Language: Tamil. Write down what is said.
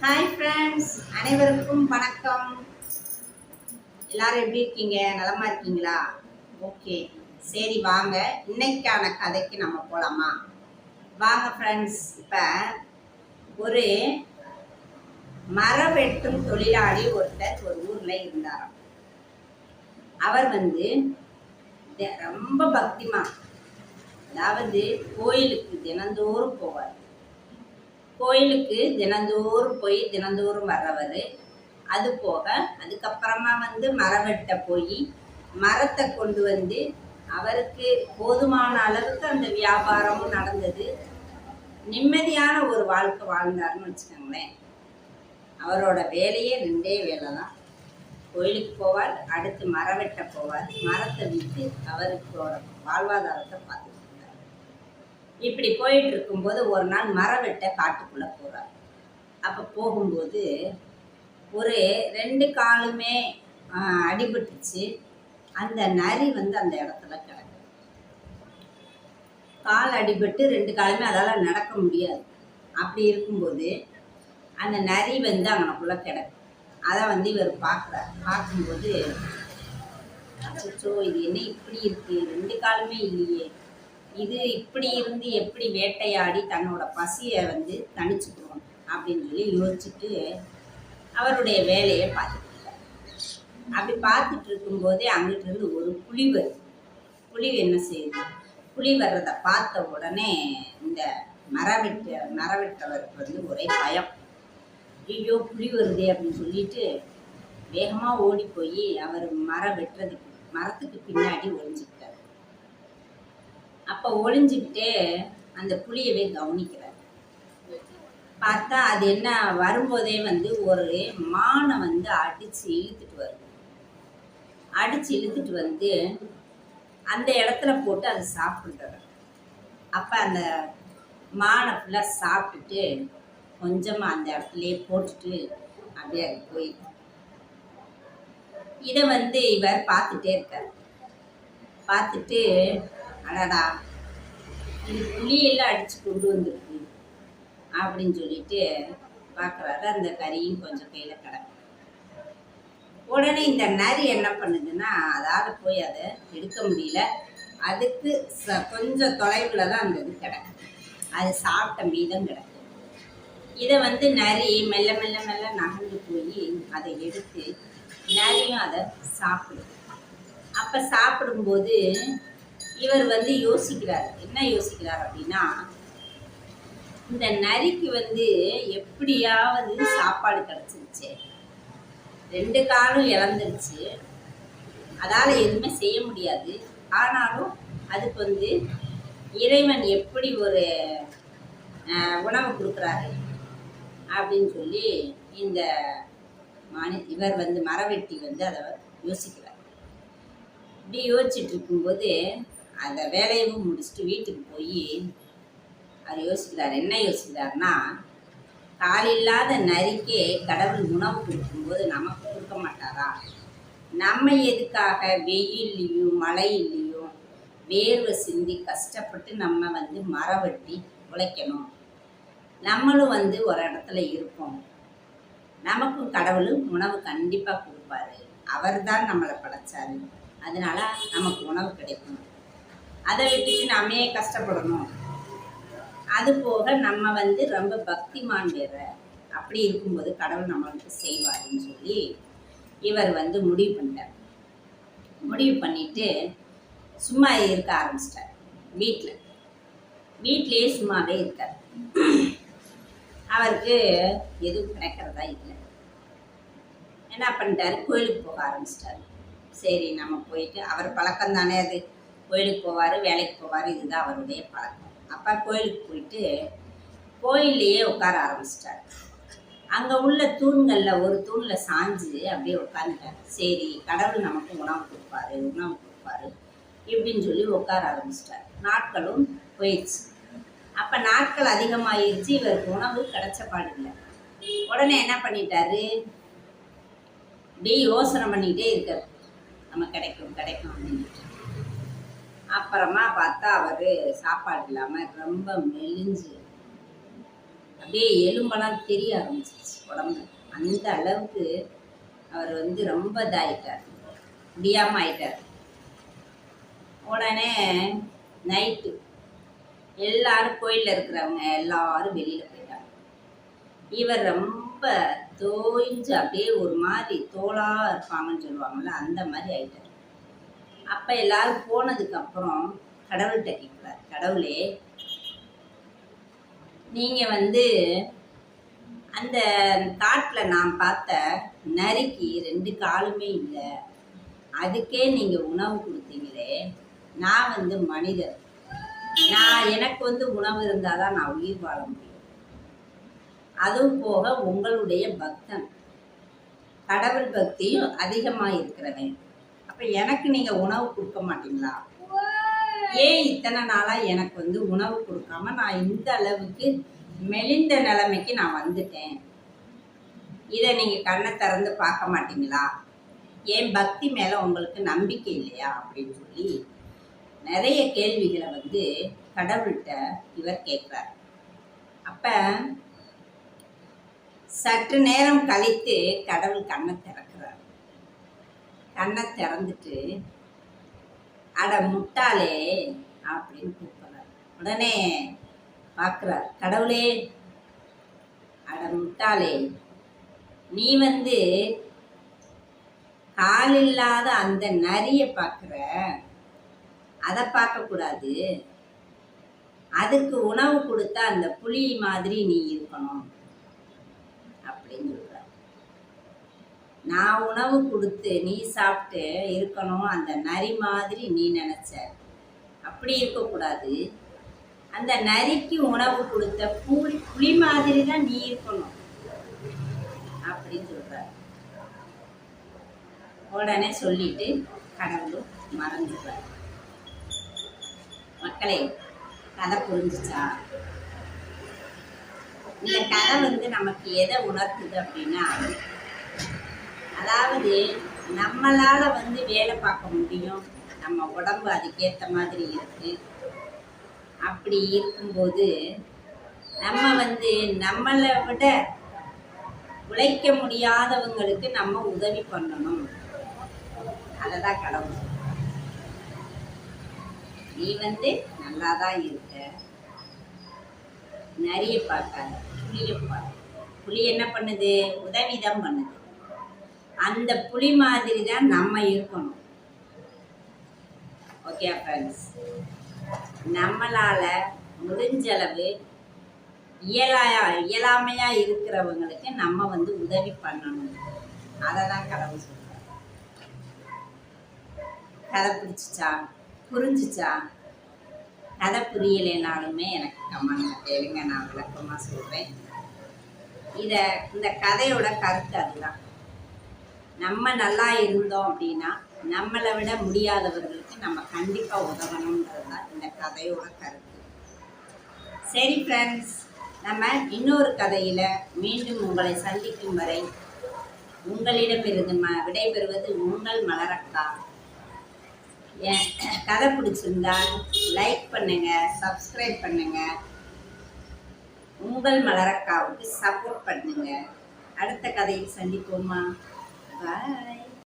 ஹாய் ஃப்ரெண்ட்ஸ், அனைவருக்கும் வணக்கம். எல்லாரும் எப்படி இருக்கீங்க? நலமா இருக்கீங்களா? ஓகே, சரி வாங்க இன்னைக்கான கதைக்கு நம்ம போகலாமா? வாங்க ஃப்ரெண்ட்ஸ். இப்போ ஒரு மரம் வெட்டும் தொழிலாளி ஒருத்தர் ஒரு ஊரில் இருந்தாராம். அவர் ரொம்ப பக்திமான். அதாவது கோயிலுக்கு தினந்தோறும் போவார். கோயிலுக்கு தினந்தோறும் போய் தினந்தோறும் வர்றவர். அது போக அதுக்கப்புறமா மரம் வெட்ட போய் மரத்தை கொண்டு வந்து அவருக்கு போதுமான அளவுக்கு அந்த வியாபாரமும் நடந்தது. நிம்மதியான ஒரு வாழ்க்கை வாழ்ந்தாருன்னு வச்சுக்கோங்களேன். அவரோட வேலையே ரெண்டே வேலை தான். கோயிலுக்கு போவார், அடுத்து மரம் வெட்ட போவார், மரத்தை விற்று அவருக்கோட வாழ்வாதாரத்தை பார்த்துட்டு இருந்தார். இப்படி போயிட்டு இருக்கும்போது ஒரு நாள் மரம் வெட்ட காட்டுக்குள்ளே போகிறார். அப்போ போகும்போது ஒரு 2 காலுமே அடிபட்டுச்சு. அந்த நரி அந்த இடத்துல கிடக்கு. கால் அடிபட்டு 2 காலுமே அதால் நடக்க முடியாது. அப்படி இருக்கும்போது அந்த நரி அங்கனக்குள்ளே கிடக்கு. அதை இவர் பார்க்குறார். பார்க்கும்போது அச்சோ, இது என்ன இப்படி இருக்குது, 2 காலுமே இல்லையே, இது இப்படி இருந்து எப்படி வேட்டையாடி தன்னோட பசியை தணிச்சுக்கிறோம் அப்படின்னு சொல்லி யோசிச்சுட்டு அவருடைய வேலையை பார்த்துட்டு இருக்கார். அப்படி பார்த்துட்டு இருக்கும்போதே அங்கிட்டு இருந்து ஒரு புலி வருது. புலி என்ன செய்யுது? புலி வர்றதை பார்த்த உடனே இந்த மரவெட்டவருக்கு ஒரே பயம். ஐயோ, புலி வருதே அப்படின்னு சொல்லிட்டு வேகமாக ஓடி போய் அவர் மரத்துக்கு பின்னாடி ஒளிஞ்சுக்கிட்டார். அப்போ ஒளிஞ்சுக்கிட்டே அந்த புலியவே கவனிக்கிறார். பார்த்தா அது என்ன, வரும்போதே ஒரு மானை அடித்து இழுத்துட்டு வருது. அடித்து இழுத்துட்டு அந்த இடத்துல போட்டு அது சாப்பிட்றது. அப்போ அந்த மானை ஃபுல்லாக சாப்பிட்டுட்டு கொஞ்சமாக அந்த இடத்துலையே போட்டுட்டு அப்படியே அது போயிடுது. இதை இவர் பார்த்துட்டே இருக்கார். பார்த்துட்டு அடடா, இது புளியெல்லாம் அடித்து கொண்டு வந்துருக்கு அப்படின்னு சொல்லிட்டு பார்க்குறாரு. அந்த கறியும் கொஞ்சம் கையில் கிடக்கு. உடனே இந்த நரி என்ன பண்ணுதுன்னா, அதால் போய் அதை எடுக்க முடியல. அதுக்கு கொஞ்சம் தொலைவில் தான் அந்த இது கிடக்கு. அது சாப்பிட்ட மீதம் கிடக்கு. இதை நரி மெல்ல மெல்ல மெல்ல நகர்ந்து போய் அதை எடுத்து நரியும் அதை சாப்பிடுது. அப்போ சாப்பிடும்போது இவர் யோசிக்கிறார். என்ன யோசிக்கிறார் அப்படின்னா, இந்த நரிக்கு எப்படியாவது சாப்பாடு கிடச்சிருச்சு, 2 காலும் இழந்துருச்சு, அதால் எதுவுமே செய்ய முடியாது. ஆனாலும் அதுக்கு இறைவன் எப்படி ஒரு உணவு கொடுக்குறாரு அப்படின்னு சொல்லி இந்த இவர் மரவெட்டி அதை யோசிக்கிறார். இப்படி யோசிச்சுட்டு இருக்கும்போது அந்த வேலையவும் முடிச்சுட்டு வீட்டுக்கு போய் அவர் யோசிக்கிறார். என்ன யோசிக்கிறார்னா, காலில்லாத நரிக்கே கடவுள் உணவு கொடுக்கும்போது நமக்கு கொடுக்க மாட்டாரா? நம்ம எதுக்காக வெயில்லையும் மழையிலையும் வேர்வை சிந்தி கஷ்டப்பட்டு நம்ம மரம் வெட்டி உழைக்கணும்? நம்மளும் ஒரு இடத்துல இருப்போம். நமக்கும் கடவுள் உணவு கண்டிப்பாக கொடுப்பாரு. அவர் தான் நம்மளை படைச்சாரு. அதனால நமக்கு உணவு கிடைக்கும். அதை விட்டுட்டு நம்மே கஷ்டப்படணும். அது போக நம்ம ரொம்ப பக்திமான் வேற. அப்படி இருக்கும்போது கடவுள் நம்மளுக்கு செய்வாருன்னு சொல்லி இவர் முடிவு பண்ணிட்டார். முடிவு பண்ணிட்டு சும்மா இருக்க ஆரம்பிச்சிட்டார். வீட்லேயே சும்மாவே இருக்கார். அவருக்கு எதுவும் கிடைக்கிறதா இல்லை. என்ன பண்ணிட்டாரு? கோயிலுக்கு போக ஆரம்பிச்சிட்டாரு. சரி, நம்ம போயிட்டு, அவர் பழக்கம் தானே அது, கோயிலுக்கு போவார், வேலைக்கு போவார், இதுதான் அவருடைய பழக்கம். அப்போ கோயிலுக்கு போயிட்டு கோயில்லையே உட்கார ஆரம்பிச்சிட்டார். அங்கே உள்ள தூண்களில் ஒரு தூணில் சாஞ்சு அப்படியே உட்காந்துட்டார். சரி, கடவுள் நமக்கு உணவு கொடுப்பாரு இப்படின்னு சொல்லி உட்கார ஆரம்பிச்சிட்டார். நாட்களும் போயிடுச்சு. அப்போ நாட்கள் அதிகமாகிடுச்சு. இவருக்கு உணவு கிடைச்ச பாடில்லை. உடனே என்ன பண்ணிட்டாரு? அப்படியே யோசனை பண்ணிக்கிட்டே இருக்கார், நம்ம கிடைக்கும் அப்படின்ட்டு. அப்புறமா பார்த்தா அவர் சாப்பாடு இல்லாமல் ரொம்ப மெலிஞ்சு அப்படியே எலும்பெல்லாம் தெரிய ஆரம்பிச்சிச்சு. உடம்பு. அந்த அளவுக்கு அவர் வந்து ரொம்ப இதாகிட்டார், முடியாமல் ஆயிட்டார். உடனே நைட்டு எல்லாரும் கோயிலில் இருக்கிறவங்க எல்லாரும் வெளியில் போயிட்டாங்க. இவர் ரொம்ப தோய்ஞ்சு அப்படியே ஒரு மாதிரி தோளாக இருப்பாங்கன்னு சொல்லுவாங்கள்ல, அந்த மாதிரி ஆயிட்டார். அப்போ எல்லாரும் போனதுக்கப்புறம் கடவுள்கிட்ட கேட்குறார், கடவுளே நீங்கள் வந்து அந்த காட்டில் நான் பார்த்த நரிக்கு 2 காலுமே இல்லை, அதுக்கே நீங்கள் உணவு கொடுத்தீங்களே. நான் வந்து மனிதர், எனக்கு வந்து உணவு இருந்தால் தான் நான் உயிர் வாழ முடியும். அதுவும் போக உங்களுடைய பக்தன், கடவுள் பக்தியும் அதிகமாக இருக்கிறவன். அப்போ எனக்கு நீங்கள் உணவு கொடுக்க மாட்டீங்களா? ஏன் இத்தனை நாளாக எனக்கு வந்து உணவு கொடுக்காம நான் இந்த அளவுக்கு மெலிந்த நிலைமைக்கு நான் வந்துட்டேன்? இதை நீங்கள் கண்ணை திறந்து பார்க்க மாட்டீங்களா? ஏன் பக்தி மேலே உங்களுக்கு நம்பிக்கை இல்லையா அப்படின்னு சொல்லி நிறைய கேள்விகளை வந்து கடவுள்கிட்ட இவர் கேட்குறார். அப்போ சற்று நேரம் கழித்து கடவுள் கண்ணை திறக்கிறார். கண்ணை திறந்துட்டு, அட முட்டாளே அப்படின்னு கூப்பிடுறார். உடனே பார்க்குறார், கடவுளே அட முட்டாளே, நீ வந்து கால் இல்லாத அந்த நரியை பார்க்குற, அதை பார்க்கக்கூடாது. அதுக்கு உணவு கொடுத்தா அந்த புலி மாதிரி நீ இருக்கணும் அப்படின்னு சொல்ற. நான் உணவு கொடுத்து நீ சாப்பிட்டு இருக்கணும், அந்த நரி மாதிரி நீ நினைச்ச. அப்படி இருக்கக்கூடாது. அந்த நரிக்கு உணவு கொடுத்த புலி மாதிரி தான் நீ இருக்கணும் அப்படின்னு சொல்ற. உடனே சொல்லிட்டு கடவுளும் மறந்துடுறார். மக்களே, கதை புரிஞ்சுச்சா? இந்த கதை வந்து நமக்கு எதை உணர்த்துது அப்படின்னா, அதாவது நம்மளால வந்து வேலை பார்க்க முடியும், நம்ம உடம்பு அதுக்கேற்ற மாதிரி இருக்கு. அப்படி இருக்கும்போது நம்ம வந்து நம்மளை விட உழைக்க முடியாதவங்களுக்கு நம்ம உதவி பண்ணணும். அதை தான் கடவுள். நீ வந்து நல்லா தான் இருக்க, நிறைய பார்க்காத, புளியை பாரு. புளி என்ன பண்ணுது? உதவி தான் பண்ணுது. அந்த புளி மாதிரி தான் நம்ம இருக்கணும். ஓகே ஃப்ரெண்ட்ஸ், நம்மளால முடிஞ்சளவு இயலாமையா இருக்கிறவங்களுக்கு நம்ம வந்து உதவி பண்ணணும். அதை தான் கடவுள் சொல்றார். கதை பிடிச்சிச்சா? புரிஞ்சிச்சா? கதை புரியலைனாலுமே எனக்கு கமெண்ட்ல கேளுங்க, நான் விளக்கமாக சொல்கிறேன். இந்த கதையோட கருத்து அதுதான். நம்ம நல்லா இருந்தோம் அப்படின்னா நம்மளை விட முடியாதவர்களுக்கு நம்ம கண்டிப்பாக உதவணுன்றது தான் இந்த கதையோட கருத்து. சரி ஃப்ரெண்ட்ஸ், நம்ம இன்னொரு கதையில் மீண்டும் உங்களை சந்திக்கும் வரை உங்களிடமிருந்து விடைபெறுவது உங்கள் மலரக்கா. என் கதை பிடிச்சிருந்தால் லைக் பண்ணுங்க, சப்ஸ்கிரைப் பண்ணுங்க, உங்கள் மலரக்காவுக்கு சப்போர்ட் பண்ணுங்க. அடுத்த கதையில் சந்திப்போமா? பாய்.